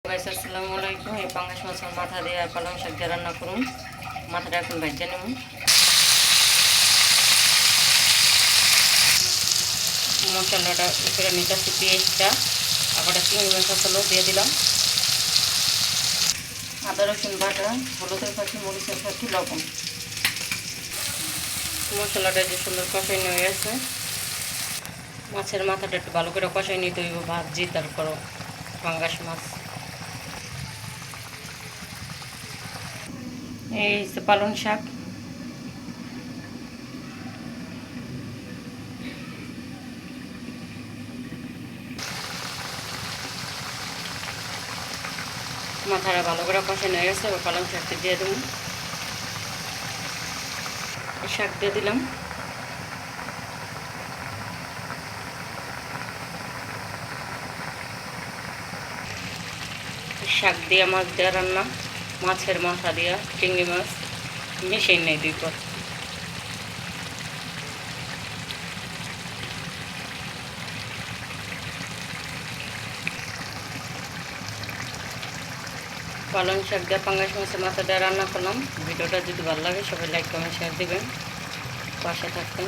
Guys আসসালামু আলাইকুম। এই পাঙ্গাস মাছের মাথা দিয়ে আর পালং শাক দিয়ে রান্না করুন। মাথাটা এখন ভেজে নেব। মশলাটা উপরে নিতেছি, পেঁয়াজটা আবার চিংড়ি মাছ মশলা দিয়ে দিলাম, আদা রসুন বাটা, হলুদের পাখি, মরিচের পাখি, লবণ। মশলাটা যে সুন্দর কষাই হয়ে গেছে, মাছের মাথাটা একটু ভালো করে কষাই নিতে হইব, ভাজি তারপর পাঙ্গাস মাছ। এই পালং শাক, মাথাটা ভালো করে কষানো হয়ে গেছে। এবার পালং শাকটা দিয়ে দেবো, শাক দিয়ে দিলাম, শাক দিয়ে মাছ দেওয়া রান্না, মাছের মাথা দিয়া চিংড়ি মাছ মিশিয়ে নেই দুই পর। পালং শাক দিয়ে পাঙ্গাস মাছের মাথা দিয়ে রান্না করলাম। ভিডিওটা যদি ভালো লাগে সবাই লাইক কমেন্ট শেয়ার দিবেন, পাশে থাকবেন।